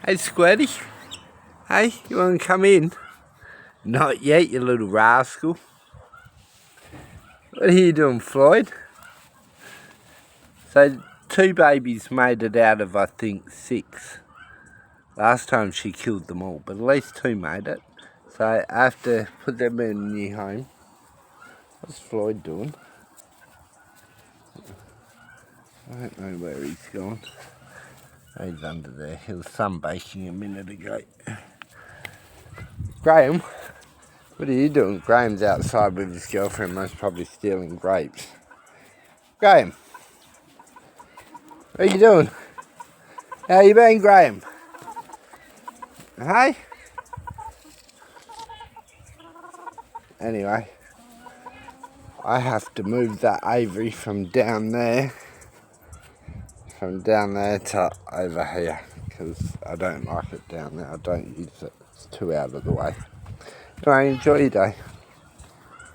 Hey, Squirty. Hey, you want to come in? Not yet, you little rascal. What are you doing, Floyd? So, 2 babies made it out of, I think, 6. Last time she killed them all, but at least 2 made it. So, I have to put them in a new home. What's Floyd doing? I don't know where he's gone. He's under there. He was sunbaking a minute ago. Graham, what are you doing? Graham's outside with his girlfriend, most probably stealing grapes. Graham, what are you doing? How you been, Graham? Hey? Anyway, I have to move that aviary from down there to over here, because I don't like it down there. I don't use it. It's too out of the way. Anyway, enjoy your day.